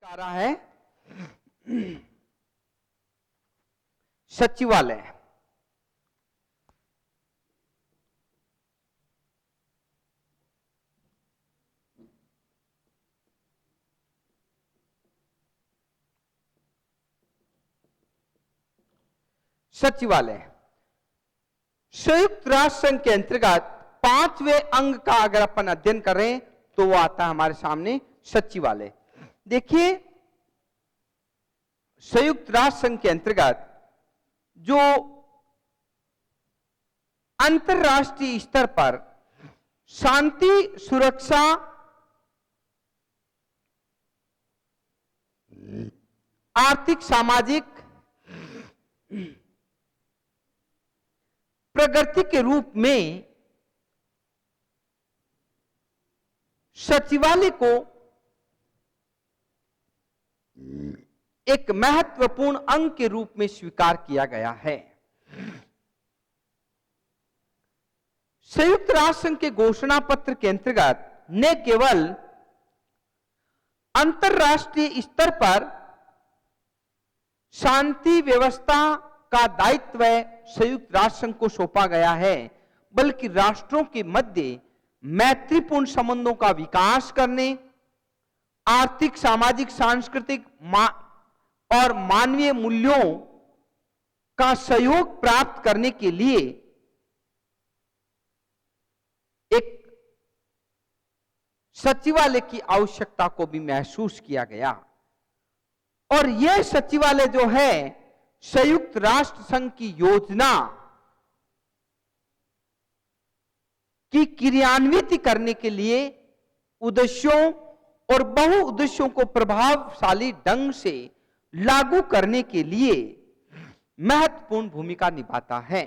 आ रहा है सचिवालय। सचिवालय संयुक्त राष्ट्र संघ के अंतर्गत 5वें अंग का अगर अपन अध्ययन करें तो वो आता है हमारे सामने सचिवालय। देखिए, संयुक्त राष्ट्र संघ के अंतर्गत जो अंतरराष्ट्रीय स्तर पर शांति, सुरक्षा, आर्थिक, सामाजिक प्रगति के रूप में सचिवालय को एक महत्वपूर्ण अंग के रूप में स्वीकार किया गया है। संयुक्त राष्ट्र संघ के घोषणा पत्र के अंतर्गत न केवल अंतरराष्ट्रीय स्तर पर शांति व्यवस्था का दायित्व संयुक्त राष्ट्र संघ को सौंपा गया है, बल्कि राष्ट्रों के मध्य मैत्रीपूर्ण संबंधों का विकास करने, आर्थिक, सामाजिक, सांस्कृतिक और मानवीय मूल्यों का सहयोग प्राप्त करने के लिए एक सचिवालय की आवश्यकता को भी महसूस किया गया। और यह सचिवालय जो है संयुक्त राष्ट्र संघ की योजना की क्रियान्वित करने के लिए उद्देश्यों और बहु उद्देश्यों को प्रभावशाली ढंग से लागू करने के लिए महत्वपूर्ण भूमिका निभाता है,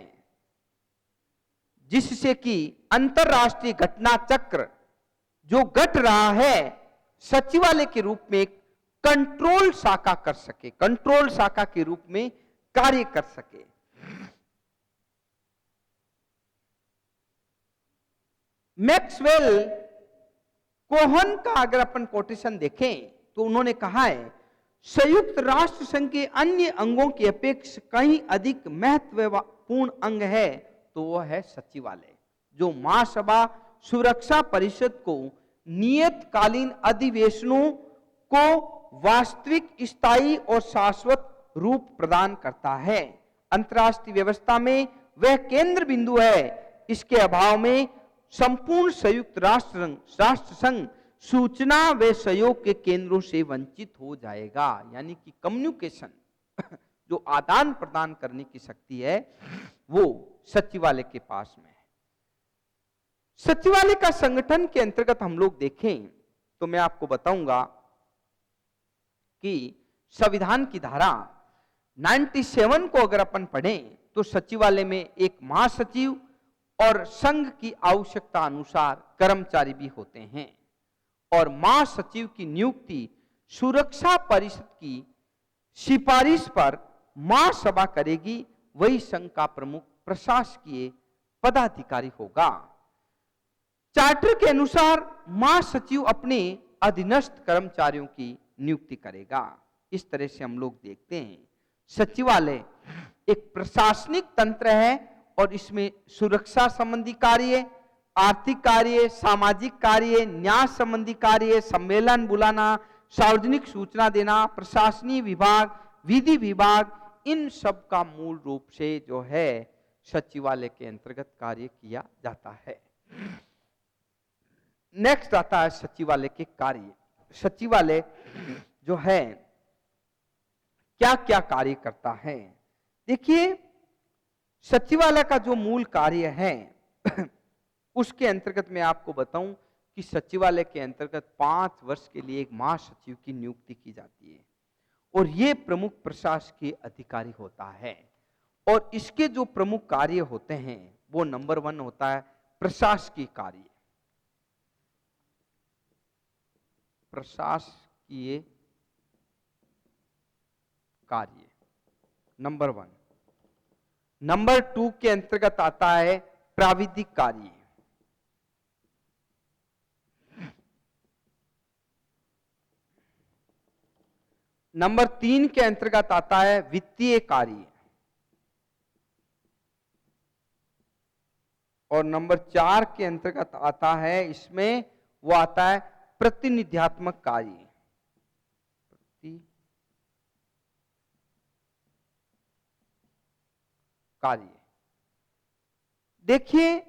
जिससे कि अंतरराष्ट्रीय घटना चक्र जो घट रहा है सचिवालय के रूप में कंट्रोल शाखा कर सके, कंट्रोल शाखा के रूप में कार्य कर सके। मैक्सवेल कोहन का अगर अपन कोटेशन देखें तो उन्होंने कहा है, संयुक्त राष्ट्र संघ के अन्य अंगों की अपेक्षा कहीं अधिक महत्वपूर्ण अंग है तो वह है सचिवालय, जो महासभा सुरक्षा परिषद को नियतकालीन अधिवेशनों को वास्तविक, स्थायी और शाश्वत रूप प्रदान करता है। अंतरराष्ट्रीय व्यवस्था में वह केंद्र बिंदु है। इसके अभाव में संपूर्ण संयुक्त राष्ट्र संघ सूचना व सहयोग के केंद्रों से वंचित हो जाएगा। यानी कि कम्युनिकेशन जो आदान प्रदान करने की शक्ति है वो सचिवालय के पास में है। सचिवालय का संगठन के अंतर्गत हम लोग देखें तो मैं आपको बताऊंगा कि संविधान की धारा 97 को अगर अपन पढ़ें तो सचिवालय में एक महासचिव और संघ की आवश्यकता अनुसार कर्मचारी भी होते हैं, और महासचिव की नियुक्ति सुरक्षा परिषद की सिफारिश पर महासभा करेगी। वही संघ का प्रमुख प्रशासकीय पदाधिकारी होगा। चार्टर के अनुसार महासचिव अपने अधीनस्थ कर्मचारियों की नियुक्ति करेगा। इस तरह से हम लोग देखते हैं सचिवालय एक प्रशासनिक तंत्र है, और इसमें सुरक्षा संबंधी कार्य, आर्थिक कार्य, सामाजिक कार्य, न्याय संबंधी कार्य, सम्मेलन बुलाना, सार्वजनिक सूचना देना, प्रशासनिक विभाग, विधि विभाग, इन सब का मूल रूप से जो है सचिवालय के अंतर्गत कार्य किया जाता है। नेक्स्ट आता है सचिवालय के कार्य। सचिवालय जो है क्या क्या कार्य करता है। देखिए, सचिवालय का जो मूल कार्य है उसके अंतर्गत मैं आपको बताऊं कि सचिवालय के अंतर्गत 5 वर्ष के लिए एक महासचिव की नियुक्ति की जाती है, और यह प्रमुख प्रशासकीय अधिकारी होता है। और इसके जो प्रमुख कार्य होते हैं वो नंबर 1 होता है प्रशासकीय कार्य। प्रशासकीय कार्य नंबर 1। नंबर 2 के अंतर्गत आता है प्राविधिक कार्य। नंबर 3 के अंतर्गत आता है वित्तीय कार्य, और नंबर 4 के अंतर्गत आता है, इसमें वो आता है प्रतिनिध्यात्मक कार्य। कार्य देखिए,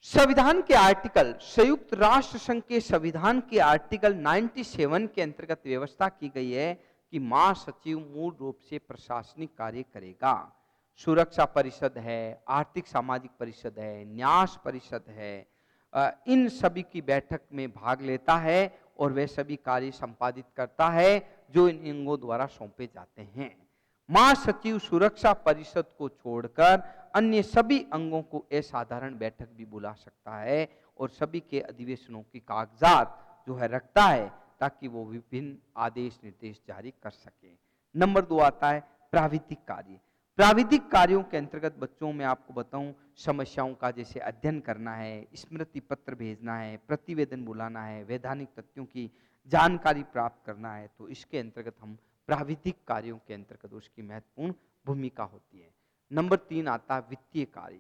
संविधान के आर्टिकल, संयुक्त राष्ट्र संघ के संविधान के आर्टिकल 97 के अंतर्गत व्यवस्था की गई है कि महासचिव मूल रूप से प्रशासनिक कार्य करेगा। सुरक्षा परिषद है, आर्थिक सामाजिक परिषद है, न्यास परिषद है, इन सभी की बैठक में भाग लेता है और वे सभी कार्य संपादित करता है जो इन अंगों द्वारा सौंपे जाते हैं। महासचिव सुरक्षा परिषद को छोड़कर अन्य सभी अंगों को असाधारण बैठक भी बुला सकता है और सभी के अधिवेशनों की कागजात जो है रखता है ताकि वो विभिन्न आदेश निर्देश जारी कर सके। नंबर 2 आता है प्राविधिक कार्य। प्राविधिक कार्यों के अंतर्गत बच्चों में आपको बताऊं, समस्याओं का जैसे अध्ययन करना है, स्मृति पत्र भेजना है, प्रतिवेदन बुलाना है, वैधानिक तथ्यों की जानकारी प्राप्त करना है, तो इसके अंतर्गत हम प्राविधिक कार्यों के अंतर्गत उसकी महत्वपूर्ण भूमिका होती है। नंबर 3 आता है वित्तीय कार्य।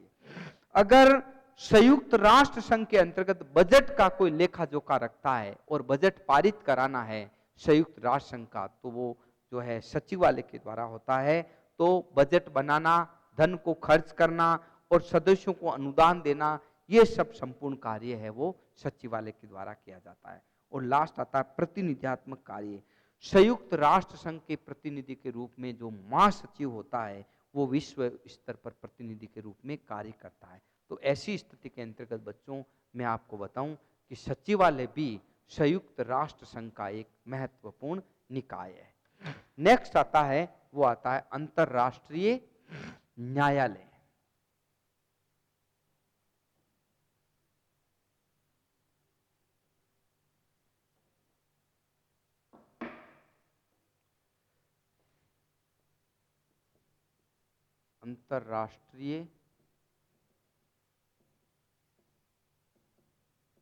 अगर संयुक्त राष्ट्र संघ के अंतर्गत बजट का कोई लेखा जोखा रखता है और बजट पारित कराना है संयुक्त राष्ट्र संघ का, तो वो जो है सचिवालय के द्वारा होता है। तो बजट बनाना, धन को खर्च करना और सदस्यों को अनुदान देना, ये सब संपूर्ण कार्य है वो सचिवालय के द्वारा किया जाता है। और लास्ट आता है प्रतिनिध्यात्मक कार्य। संयुक्त राष्ट्र संघ के प्रतिनिधि के रूप में जो महासचिव होता है वो विश्व स्तर पर प्रतिनिधि के रूप में कार्य करता है। तो ऐसी स्थिति के अंतर्गत बच्चों मैं आपको बताऊं कि सचिवालय भी संयुक्त राष्ट्र संघ का एक महत्वपूर्ण निकाय है। नेक्स्ट आता है, वो आता है अंतरराष्ट्रीय न्यायालय। अंतरराष्ट्रीय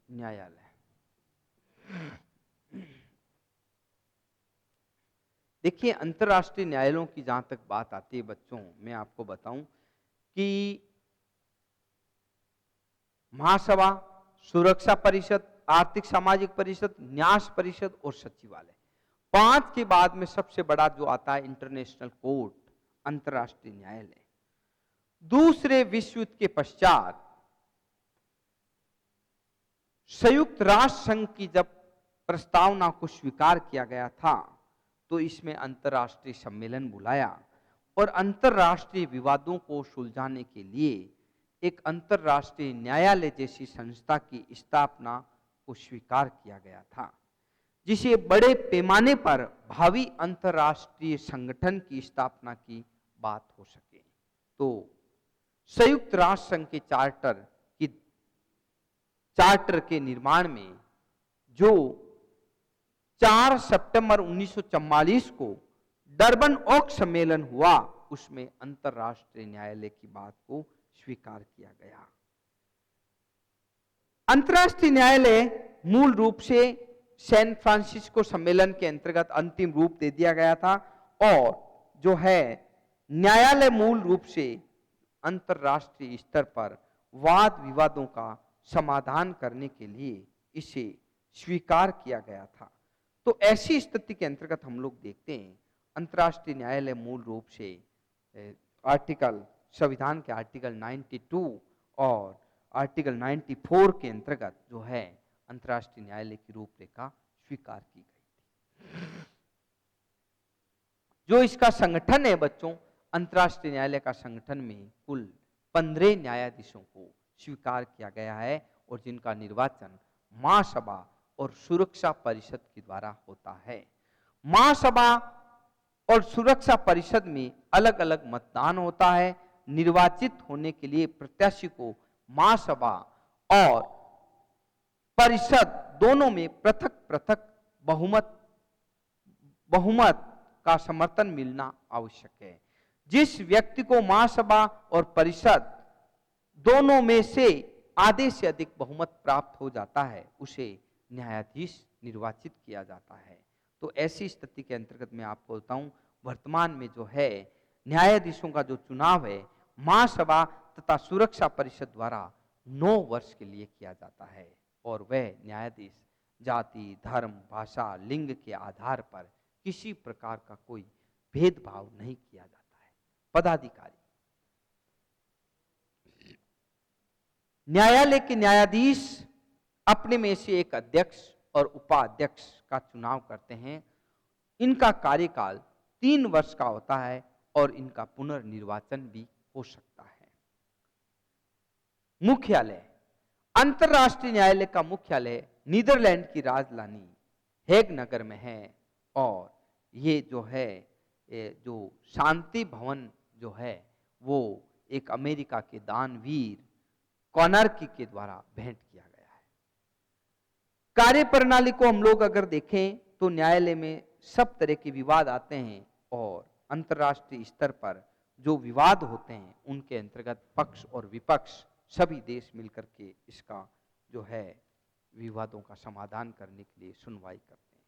न्यायालय। देखिए, अंतरराष्ट्रीय न्यायालयों की जहां तक बात आती है बच्चों, मैं आपको बताऊं कि महासभा, सुरक्षा परिषद, आर्थिक सामाजिक परिषद, न्यास परिषद और सचिवालय, 5 के बाद में सबसे बड़ा जो आता है इंटरनेशनल कोर्ट, अंतरराष्ट्रीय न्यायालय। दूसरे विश्व युद्ध के पश्चात संयुक्त राष्ट्र संघ की जब प्रस्तावना को स्वीकार किया गया था तो इसमें अंतरराष्ट्रीय सम्मेलन बुलाया और अंतरराष्ट्रीय विवादों को सुलझाने के लिए एक अंतरराष्ट्रीय न्यायालय जैसी संस्था की स्थापना को स्वीकार किया गया था, जिसे बड़े पैमाने पर भावी अंतरराष्ट्रीय संगठन की स्थापना की बात हो सके। तो संयुक्त राष्ट्र संघ के चार्टर के निर्माण में जो 4 सितंबर 1944 को डरबन ओक सम्मेलन हुआ, उसमें अंतरराष्ट्रीय न्यायालय की बात को स्वीकार किया गया। अंतरराष्ट्रीय न्यायालय मूल रूप से सैन फ्रांसिस्को सम्मेलन के अंतर्गत अंतिम रूप दे दिया गया था और जो है न्यायालय मूल रूप से अंतरराष्ट्रीय स्तर पर वाद विवादों का समाधान करने के लिए इसे स्वीकार किया गया था। तो ऐसी स्थिति के अंतर्गत हम लोग देखते हैं अंतरराष्ट्रीय न्यायालय मूल रूप से संविधान के आर्टिकल 92 और आर्टिकल 94 के अंतर्गत जो है अंतरराष्ट्रीय न्यायालय की रूपरेखा स्वीकार की गई थी। जो इसका संगठन है बच्चों, अंतरराष्ट्रीय न्यायालय का संगठन में कुल 15 न्यायाधीशों को स्वीकार किया गया है और जिनका निर्वाचन महासभा और सुरक्षा परिषद के द्वारा होता है। महासभा और सुरक्षा परिषद में अलग अलग मतदान होता है। निर्वाचित होने के लिए प्रत्याशी को महासभा और परिषद दोनों में पृथक पृथक बहुमत का समर्थन मिलना आवश्यक है। जिस व्यक्ति को महासभा और परिषद दोनों में से आधे से अधिक बहुमत प्राप्त हो जाता है उसे न्यायाधीश निर्वाचित किया जाता है। तो ऐसी स्थिति के अंतर्गत मैं आपको बताऊं, वर्तमान में जो है न्यायाधीशों का जो चुनाव है महासभा तथा सुरक्षा परिषद द्वारा 9 वर्ष के लिए किया जाता है और वह न्यायाधीश जाति, धर्म, भाषा, लिंग के आधार पर किसी प्रकार का कोई भेदभाव नहीं किया जाता है। पदाधिकारी, न्यायालय के न्यायाधीश अपने में से एक अध्यक्ष और उपाध्यक्ष का चुनाव करते हैं। इनका कार्यकाल 3 वर्ष का होता है और इनका पुनर्निर्वाचन भी हो सकता है। मुख्यालय, अंतरराष्ट्रीय न्यायालय का मुख्यालय नीदरलैंड की राजधानी हेग नगर में है और ये जो है जो शांति भवन जो है वो एक अमेरिका के दानवीर कॉनर्की के द्वारा भेंट किया गया है। कार्य प्रणाली को हम लोग अगर देखें तो न्यायालय में सब तरह के विवाद आते हैं और अंतर्राष्ट्रीय स्तर पर जो विवाद होते हैं उनके अंतर्गत पक्ष और विपक्ष सभी देश मिलकर के इसका जो है विवादों का समाधान करने के लिए सुनवाई करते हैं।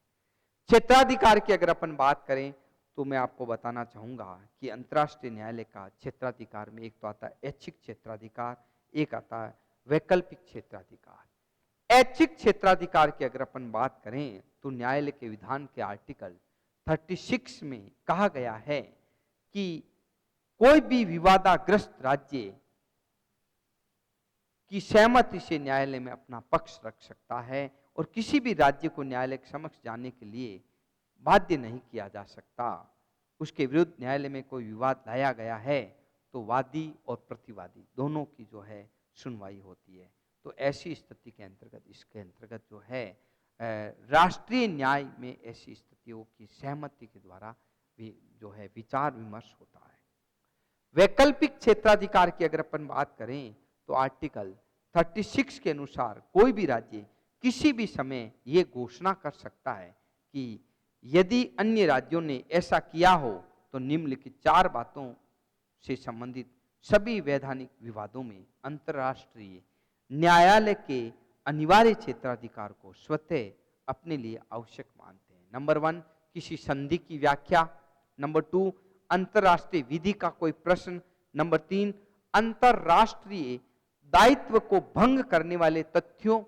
क्षेत्राधिकार की अगर अपन बात करें तो मैं आपको बताना चाहूंगा कि अंतर्राष्ट्रीय न्यायालय का क्षेत्राधिकार में एक तो आता है ऐच्छिक क्षेत्राधिकार, एक आता है वैकल्पिक क्षेत्राधिकार। ऐच्छिक क्षेत्राधिकार की अगर अपन बात करें तो न्यायालय के विधान के आर्टिकल 36 में कहा गया है कि कोई भी विवादाग्रस्त राज्य की सहमति से न्यायालय में अपना पक्ष रख सकता है और किसी भी राज्य को न्यायालय के समक्ष जाने के लिए बाध्य नहीं किया जा सकता। उसके विरुद्ध न्यायालय में कोई विवाद लाया गया है तो वादी और प्रतिवादी दोनों की जो है सुनवाई होती है। तो ऐसी स्थिति के अंतर्गत इसके अंतर्गत जो है राष्ट्रीय न्याय में ऐसी स्थितियों की सहमति के द्वारा भी जो है विचार विमर्श होता है। वैकल्पिक क्षेत्राधिकार की अगर अपन बात करें तो आर्टिकल 36 के अनुसार कोई भी राज्य किसी भी समय ये घोषणा कर सकता है कि यदि अन्य राज्यों ने ऐसा किया हो तो निम्नलिखित 4 बातों से संबंधित सभी वैधानिक विवादों में अंतर्राष्ट्रीय न्यायालय के अनिवार्य क्षेत्राधिकार को स्वतः अपने लिए आवश्यक मानते हैं। नंबर 1, किसी संधि की व्याख्या। नंबर 2, अंतर्राष्ट्रीय विधि का कोई प्रश्न। नंबर 3, अंतर्राष्ट्रीय दायित्व को भंग करने वाले तथ्यों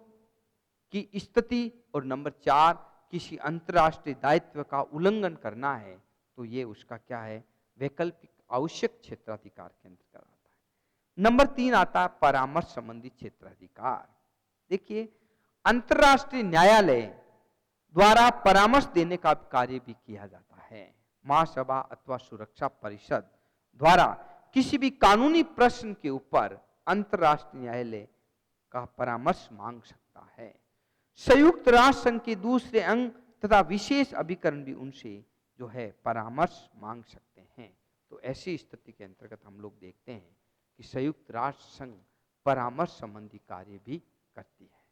की स्थिति। और नंबर 4, किसी अंतर्राष्ट्रीय दायित्व का उल्लंघन करना है तो ये उसका क्या है, वैकल्पिक आवश्यक क्षेत्राधिकार के अंतर्गत आता है। नंबर 3 आता है परामर्श संबंधी क्षेत्राधिकार। देखिए, अंतर्राष्ट्रीय न्यायालय द्वारा परामर्श देने का कार्य भी किया जाता है। महासभा अथवा सुरक्षा परिषद द्वारा किसी भी कानूनी प्रश्न के ऊपर अंतर्राष्ट्रीय न्यायालय का परामर्श मांग सकता है। संयुक्त राष्ट्र संघ के दूसरे अंग तथा विशेष अभिकरण भी उनसे जो है परामर्श मांग सकते हैं। तो ऐसी स्थिति के अंतर्गत हम लोग देखते हैं कि संयुक्त राष्ट्र संघ परामर्श संबंधी कार्य भी करती है।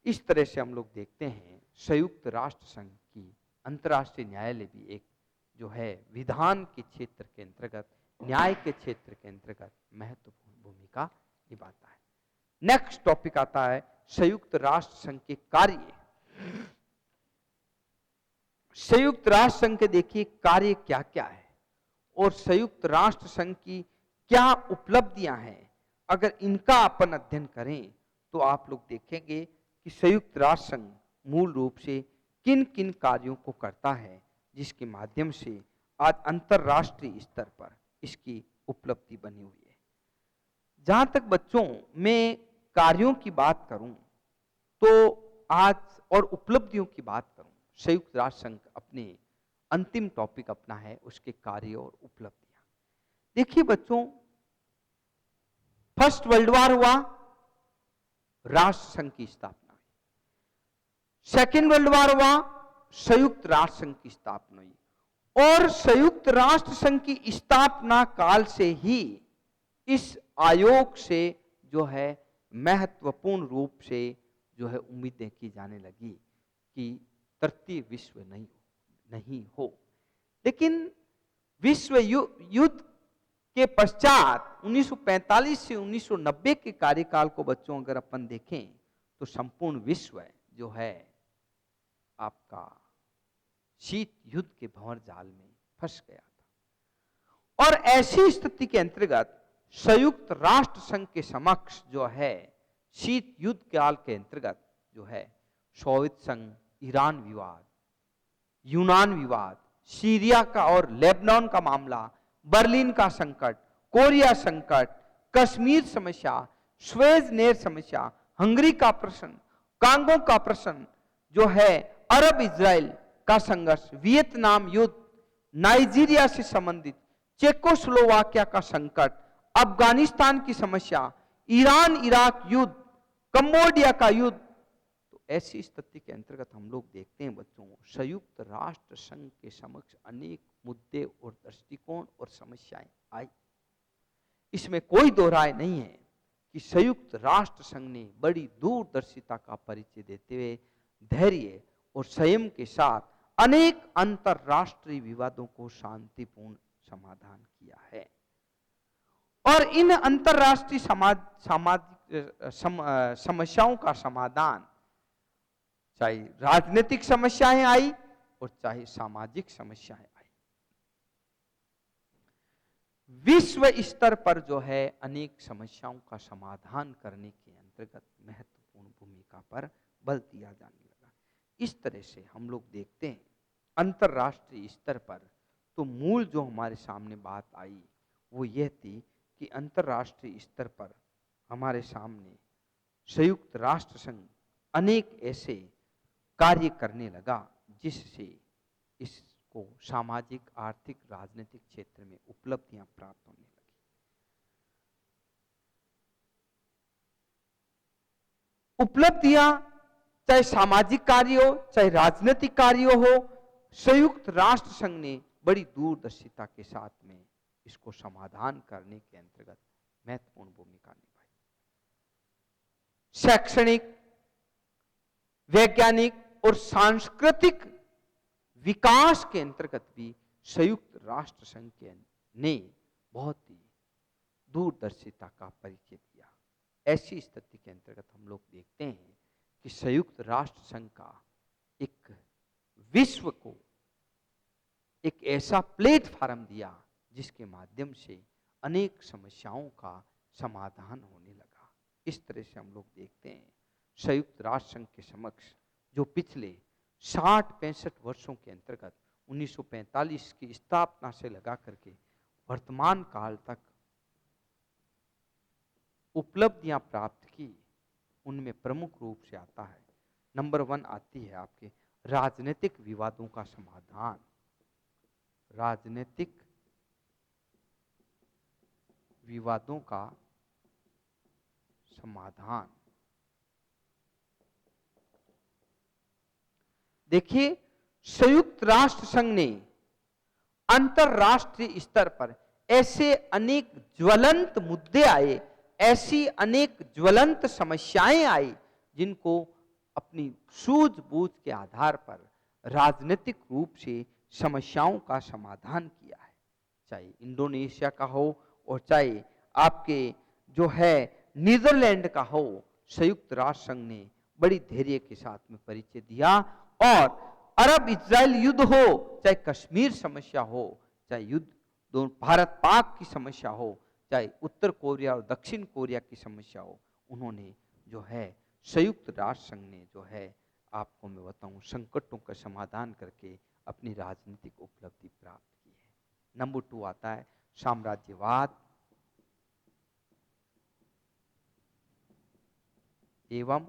इस तरह से हम लोग देखते हैं संयुक्त राष्ट्र संघ की अंतर्राष्ट्रीय न्यायालय भी एक जो है विधान के क्षेत्र के अंतर्गत, न्याय के क्षेत्र के अंतर्गत महत्वपूर्ण भूमिका निभाता है। नेक्स्ट टॉपिक आता है संयुक्त राष्ट्र संघ के कार्य। संयुक्त राष्ट्र संघ के देखिए कार्य क्या क्या है और संयुक्त राष्ट्र संघ की क्या उपलब्धियां हैं। अगर इनका अपन अध्ययन करें तो आप लोग देखेंगे कि संयुक्त राष्ट्र संघ मूल रूप से किन किन कार्यों को करता है जिसके माध्यम से आज अंतरराष्ट्रीय स्तर पर इसकी उपलब्धि बनी हुई है। जहां तक बच्चों मैं कार्यों की बात करूं तो आज और उपलब्धियों की बात करूं, संयुक्त राष्ट्र संघ अपने अंतिम टॉपिक अपना है उसके कार्य और उपलब्धियां। देखिए बच्चों, फर्स्ट वर्ल्ड वॉर हुआ, राष्ट्र संघ की स्थापना हुई। सेकेंड वर्ल्ड वॉर हुआ, संयुक्त राष्ट्र संघ की स्थापना हुई। और संयुक्त राष्ट्र संघ की स्थापना काल से ही इस आयोग से जो है महत्वपूर्ण रूप से जो है उम्मीदें की जाने लगी कि तृतीय विश्व नहीं हो। लेकिन विश्व युद्ध के पश्चात 1945 से 1990 के कार्यकाल को बच्चों अगर अपन देखें तो संपूर्ण विश्व जो है आपका शीत युद्ध के भंवर जाल में फंस गया था। और ऐसी स्थिति के अंतर्गत संयुक्त राष्ट्र संघ के समक्ष जो है शीत युद्ध काल के अंतर्गत जो है सोवियत संघ, ईरान विवाद, यूनान विवाद, सीरिया का और लेबनान का मामला, बर्लिन का संकट, कोरिया संकट, कश्मीर समस्या, स्वेज नहर समस्या, हंगरी का प्रश्न, कांगो का प्रश्न जो है, अरब इजराइल का संघर्ष, वियतनाम युद्ध, नाइजीरिया से संबंधित चेकोस्लोवाकिया का संकट, अफगानिस्तान की समस्या, ईरान इराक युद्ध, कंबोडिया का युद्ध। तो ऐसी स्थिति के अंतर्गत हम लोग देखते हैं बच्चों, संयुक्त राष्ट्र संघ के समक्ष अनेक मुद्दे और दृष्टिकोण और समस्याएं आई। इसमें कोई दो राय नहीं है कि संयुक्त राष्ट्र संघ ने बड़ी दूरदर्शिता का परिचय देते हुए धैर्य और संयम के साथ अनेक अंतरराष्ट्रीय विवादों को शांतिपूर्ण समाधान किया है। और इन अंतरराष्ट्रीय समस्याओं का समाधान चाहे राजनीतिक समस्याएं आई और चाहे सामाजिक समस्याएं आई, विश्व स्तर पर जो है अनेक समस्याओं का समाधान करने के अंतर्गत महत्वपूर्ण भूमिका पर बल दिया जाने लगा। इस तरह से हम लोग देखते हैं अंतरराष्ट्रीय स्तर पर तो मूल जो हमारे सामने बात आई वो यह थी कि अंतरराष्ट्रीय स्तर पर हमारे सामने संयुक्त राष्ट्र संघ अनेक ऐसे कार्य करने लगा जिससे इसको सामाजिक, आर्थिक, राजनीतिक क्षेत्र में उपलब्धियां प्राप्त होने लगी। उपलब्धियां चाहे सामाजिक कार्य हो चाहे राजनीतिक कार्य हो, संयुक्त राष्ट्र संघ ने बड़ी दूरदर्शिता के साथ में इसको समाधान करने के अंतर्गत महत्वपूर्ण भूमिका निभाई। शैक्षणिक, वैज्ञानिक और सांस्कृतिक विकास के अंतर्गत भी संयुक्त राष्ट्र संघ ने बहुत ही दूरदर्शिता का परिचय दिया। ऐसी स्थिति के अंतर्गत हम लोग देखते हैं कि संयुक्त राष्ट्र संघ का एक विश्व को एक ऐसा प्लेटफॉर्म दिया जिसके माध्यम से अनेक समस्याओं का समाधान होने लगा। इस तरह से हम लोग देखते हैं संयुक्त राष्ट्र संघ के समक्ष जो पिछले 60-65 वर्षों के अंतर्गत 1945 की स्थापना से लगा करके वर्तमान काल तक उपलब्धियां प्राप्त की, उनमें प्रमुख रूप से आता है, नंबर 1 आती है आपके राजनीतिक विवादों का समाधान। राजनीतिक विवादों का समाधान। देखिए, संयुक्त राष्ट्र संघ ने अंतरराष्ट्रीय स्तर पर ऐसे अनेक ज्वलंत मुद्दे आए, ऐसी अनेक ज्वलंत समस्याएं आई जिनको अपनी सूझबूझ के आधार पर राजनीतिक रूप से समस्याओं का समाधान किया है। चाहे इंडोनेशिया का हो और चाहे आपके जो है नीदरलैंड का हो, संयुक्त राष्ट्र संघ ने बड़ी धैर्य के साथ में परिचय दिया। और अरब इजराइल युद्ध हो, चाहे कश्मीर समस्या हो, चाहे युद्ध दोनों भारत पाक की समस्या हो, चाहे उत्तर कोरिया और दक्षिण कोरिया की समस्या हो, उन्होंने जो है संयुक्त राष्ट्र संघ ने जो है आपको मैं बताऊं संकटों का समाधान करके अपनी राजनीतिक उपलब्धि प्राप्त की है। नंबर 2 आता है साम्राज्यवाद एवं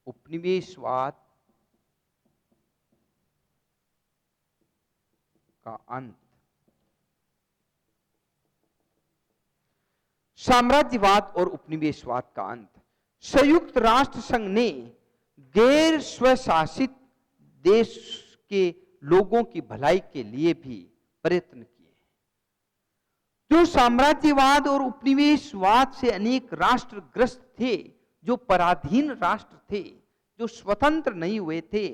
उपनिवेशवाद का अंत। साम्राज्यवाद और उपनिवेशवाद का अंत। संयुक्त राष्ट्र संघ ने गैर स्वशासित देश के लोगों की भलाई के लिए भी प्रयत्न किए। जो साम्राज्यवाद और उपनिवेशवाद से अनेक राष्ट्र ग्रस्त थे, जो पराधीन राष्ट्र थे, जो स्वतंत्र नहीं हुए थे,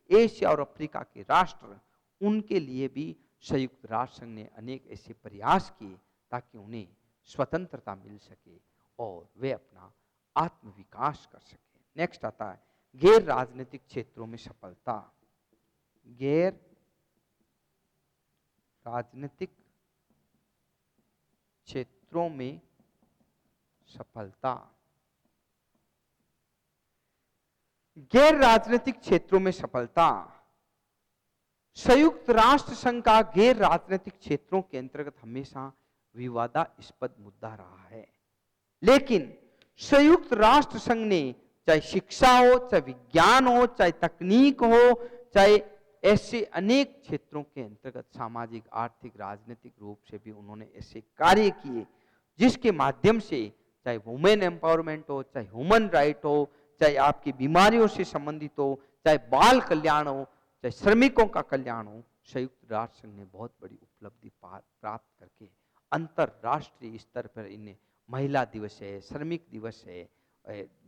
एशिया और अफ्रीका के राष्ट्र, उनके लिए भी संयुक्त राष्ट्र संघ ने अनेक ऐसे प्रयास किए ताकि उन्हें स्वतंत्रता मिल सके और वे अपना आत्मविकास कर सके। नेक्स्ट आता है गैर राजनीतिक क्षेत्रों में सफलता। गैर राजनीतिक क्षेत्रों में सफलता। गैर राजनीतिक क्षेत्रों में सफलता। संयुक्त राष्ट्र संघ का गैर राजनीतिक क्षेत्रों के अंतर्गत हमेशा विवादास्पद मुद्दा रहा है, लेकिन संयुक्त राष्ट्र संघ ने चाहे शिक्षा हो, चाहे विज्ञान हो, चाहे तकनीक हो, चाहे ऐसे अनेक क्षेत्रों के अंतर्गत सामाजिक, आर्थिक, राजनीतिक रूप से भी उन्होंने ऐसे कार्य किए जिसके माध्यम से चाहे वुमेन एम्पावरमेंट हो, चाहे ह्यूमन राइट हो, चाहे आपकी बीमारियों से संबंधित हो, चाहे बाल कल्याण हो, चाहे श्रमिकों का कल्याण हो, संयुक्त राष्ट्र संघ ने बहुत बड़ी उपलब्धि प्राप्त करके अंतरराष्ट्रीय स्तर पर इन्हें महिला दिवस है, श्रमिक दिवस है,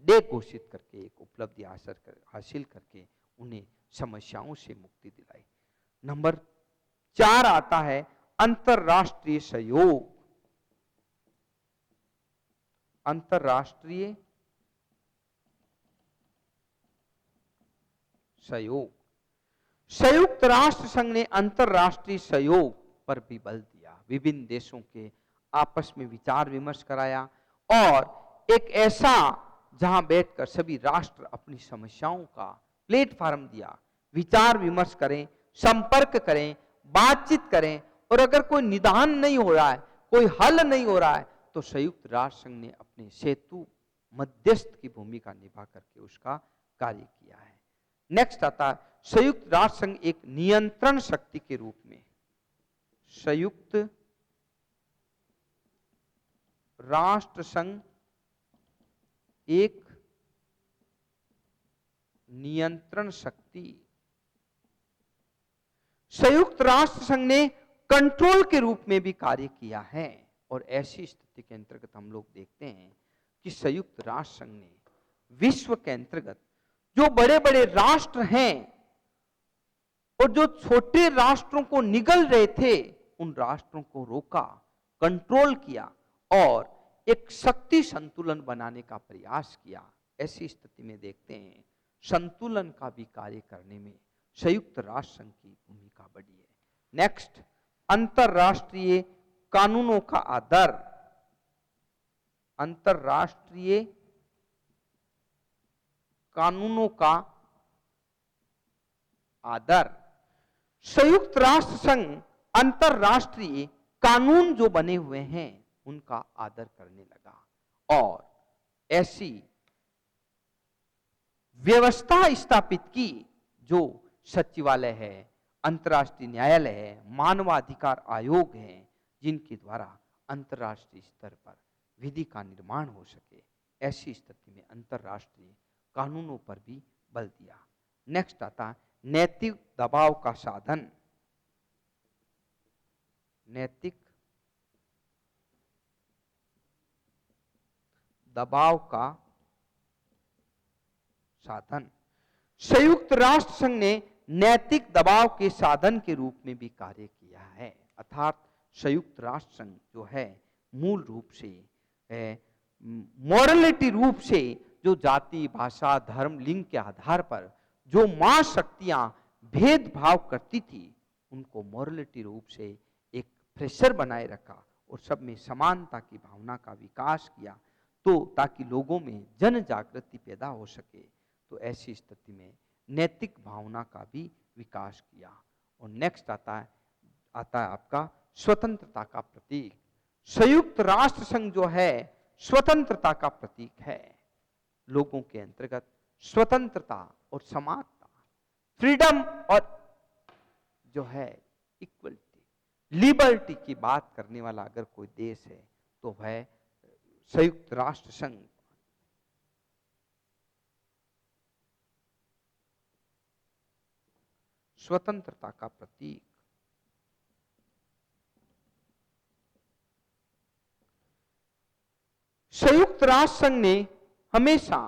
डे घोषित करके एक उपलब्धि हासिल करके उन्हें समस्याओं से मुक्ति दिलाई। नंबर 4 आता है अंतरराष्ट्रीय सहयोग। अंतरराष्ट्रीय सहयोग। संयुक्त राष्ट्र संघ ने अंतरराष्ट्रीय सहयोग पर भी बल दिया, विभिन्न देशों के आपस में विचार विमर्श कराया और एक ऐसा जहां बैठकर सभी राष्ट्र अपनी समस्याओं का प्लेटफॉर्म दिया, विचार विमर्श करें, संपर्क करें, बातचीत करें, और अगर कोई निदान नहीं हो रहा है, कोई हल नहीं हो रहा है, तो संयुक्त राष्ट्र संघ ने अपने सेतु मध्यस्थ की भूमिका निभा करके उसका कार्य किया है। नेक्स्ट आता है संयुक्त राष्ट्र संघ एक नियंत्रण शक्ति के रूप में। संयुक्त राष्ट्र संघ एक नियंत्रण शक्ति। संयुक्त राष्ट्र संघ ने कंट्रोल के रूप में भी कार्य किया है, और ऐसी स्थिति के अंतर्गत हम लोग देखते हैं कि संयुक्त राष्ट्र संघ ने विश्व के अंतर्गत जो बड़े बड़े राष्ट्र हैं और जो छोटे राष्ट्रों को निगल रहे थे, उन राष्ट्रों को रोका, कंट्रोल किया और एक शक्ति संतुलन बनाने का प्रयास किया। ऐसी स्थिति में देखते हैं संतुलन का भी कार्य करने में संयुक्त राष्ट्र संघ की भूमिका बड़ी है। नेक्स्ट, अंतरराष्ट्रीय कानूनों का आदर। अंतरराष्ट्रीय कानूनों का आदर। संयुक्त राष्ट्र संघ अंतरराष्ट्रीय कानून जो बने हुए हैं उनका आदर करने लगा और ऐसी व्यवस्था स्थापित की जो सचिवालय है, अंतर्राष्ट्रीय न्यायालय है, मानवाधिकार आयोग है, जिनके द्वारा अंतर्राष्ट्रीय स्तर पर विधि का निर्माण हो सके। ऐसी स्थिति में अंतर्राष्ट्रीय कानूनों पर भी बल दिया। नेक्स्ट आता है नैतिक दबाव का साधन। नैतिक दबाव का साधन। संयुक्त राष्ट्र संघ ने नैतिक दबाव के साधन के रूप में भी कार्य किया है, अर्थात संयुक्त राष्ट्र संघ जो है मूल रूप से मॉरलिटी रूप से जो जाति, भाषा, धर्म, लिंग के आधार पर जो महाशक्तियां भेदभाव करती थी, उनको मॉरलिटी रूप से एक प्रेशर बनाए रखा और सब में समानता की भावना का विकास किया, तो ताकि लोगों में जन जागृति पैदा हो सके। तो ऐसी स्थिति में नैतिक भावना का भी विकास किया। और नेक्स्ट आता है आपका स्वतंत्रता का प्रतीक। संयुक्त राष्ट्र संघ जो है स्वतंत्रता का प्रतीक है। लोगों के अंतर्गत स्वतंत्रता और समानता, फ्रीडम और जो है इक्वलिटी, लिबर्टी की बात करने वाला अगर कोई देश है तो वह संयुक्त राष्ट्र संघ। स्वतंत्रता का प्रतीक। संयुक्त राष्ट्र संघ ने हमेशा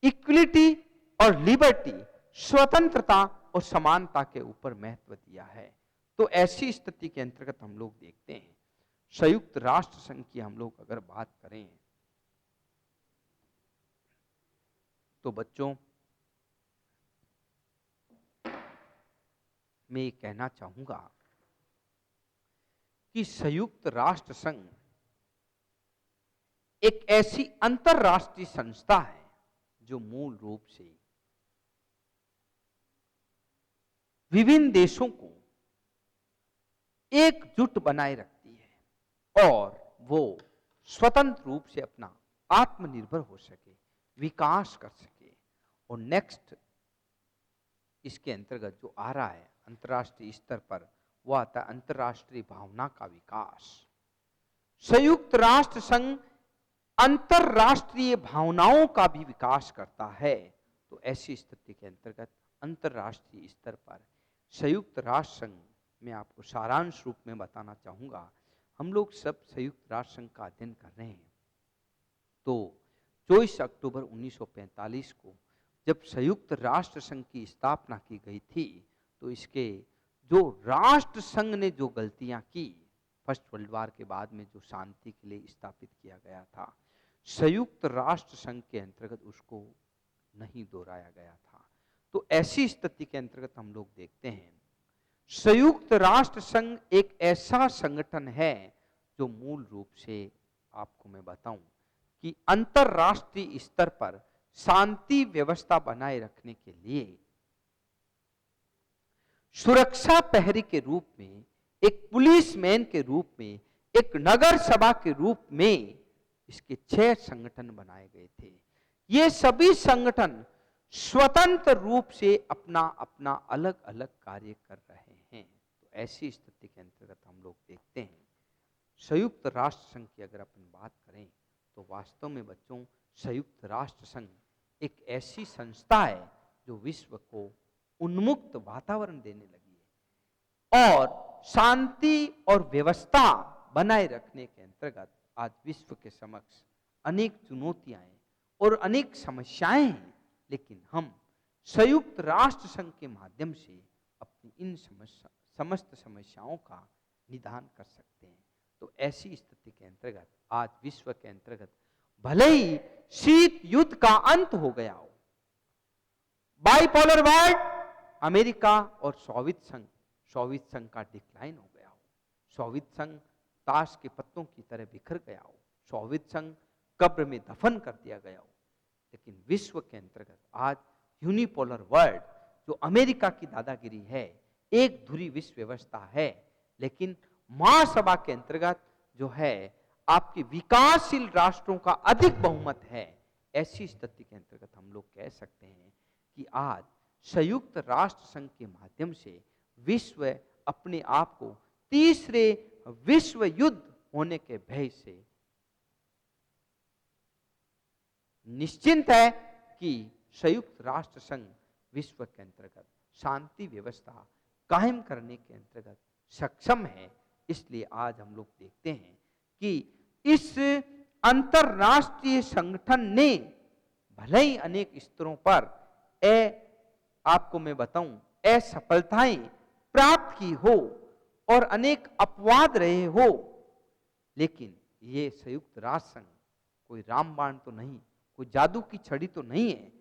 इक्विलिटी और लिबर्टी, स्वतंत्रता और समानता के ऊपर महत्व दिया है। तो ऐसी स्थिति के अंतर्गत हम लोग देखते हैं संयुक्त राष्ट्र संघ की हम लोग अगर बात करें तो बच्चों मैं ये कहना चाहूंगा कि संयुक्त राष्ट्र संघ एक ऐसी अंतरराष्ट्रीय संस्था है जो मूल रूप से विभिन्न देशों को एकजुट बनाए रखती है और वो स्वतंत्र रूप से अपना आत्मनिर्भर हो सके, विकास कर सके। और नेक्स्ट इसके अंतर्गत जो आ रहा है अंतर्राष्ट्रीय स्तर पर, वो आता है अंतर्राष्ट्रीय भावना का विकास। संयुक्त राष्ट्र संघ अंतर्राष्ट्रीय भावनाओं का भी विकास करता है। तो ऐसी स्थिति के अंतर्गत अंतर्राष्ट्रीय स्तर पर संयुक्त राष्ट्र संघ में आपको सारांश रूप में बताना चाहूंगा। हम लोग सब संयुक्त राष्ट्र संघ का अध्ययन कर रहे हैं। तो 24 अक्टूबर 1945 को जब संयुक्त राष्ट्र संघ की स्थापना की गई थी, तो इसके जो राष्ट्र संघ ने जो गलतियां की, फर्स्ट वर्ल्ड वॉर के बाद में जो शांति के लिए स्थापित किया गया था, संयुक्त राष्ट्र संघ के अंतर्गत उसको नहीं दोहराया गया था। तो ऐसी स्थिति के अंतर्गत हम लोग देखते हैं संयुक्त राष्ट्र संघ एक ऐसा संगठन है जो मूल रूप से आपको मैं बताऊं कि अंतरराष्ट्रीय स्तर पर शांति व्यवस्था बनाए रखने के लिए सुरक्षा प्रहरी के रूप में, एक पुलिसमैन के रूप में, एक नगर सभा के रूप में इसके 6 संगठन बनाए गए थे। ये सभी संगठन स्वतंत्र रूप से अपना अपना अलग अलग कार्य कर रहे हैं। तो ऐसी स्थिति के अंतर्गत हम लोग देखते हैं संयुक्त राष्ट्र संघ की अगर अपन बात करें तो वास्तव में बच्चों संयुक्त राष्ट्र संघ एक ऐसी संस्था है जो विश्व को उन्मुक्त वातावरण देने लगी है और शांति और व्यवस्था बनाए रखने के अंतर्गत आज विश्व के समक्ष अनेक चुनौतियां हैं और अनेक समस्याएं हैं। लेकिन हम संयुक्त राष्ट्र संघ के माध्यम से अपनी इन समस्त समस्याओं का निदान कर सकते हैं। तो ऐसी स्थिति के अंतर्गत आज विश्व के अंतर्गत भले ही शीत युद्ध का अंत हो गया हो, बाइपोलर वर्ल्ड, अमेरिका और सोवियत संघ का डिक्लाइन हो गया हो, सोवियत संघ ताश के पत्तों की तरह बिखर गया हो, सोवियत संघ कब्र में दफन कर दिया गया हो, लेकिन विश्व के अंतर्गत आज यूनिपोलर वर्ल्ड जो अमेरिका की दादागिरी है, एक धुरी विश्व व्यवस्था है, लेकिन महासभा के अंतर्गत जो है आपके विकासशील राष्ट्रों का अधिक बहुमत है। ऐसी स्थिति के अंतर्गत हम लोग कह सकते हैं कि आज संयुक्त राष्ट्र संघ के माध्यम से विश्व अपने आप को तीसरे विश्व युद्ध होने के भय से निश्चिंत है कि संयुक्त राष्ट्र संघ विश्व के अंतर्गत शांति व्यवस्था कायम करने के अंतर्गत सक्षम है। इसलिए आज हम लोग देखते हैं कि इस अंतरराष्ट्रीय संगठन ने भले ही अनेक स्तरों पर आपको मैं बताऊं असफलताएं प्राप्त की हो और अनेक अपवाद रहे हो, लेकिन ये संयुक्त राष्ट्र संघ कोई रामबाण तो नहीं, कोई जादू की छड़ी तो नहीं है,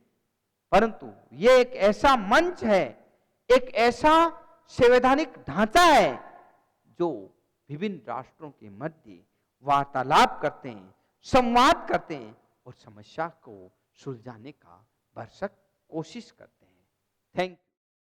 परंतु ये एक ऐसा मंच है, एक ऐसा संवैधानिक ढांचा है जो विभिन्न राष्ट्रों के मध्य वार्तालाप करते हैं, संवाद करते हैं और समस्या को सुलझाने का भरसक कोशिश करते हैं। Thank you.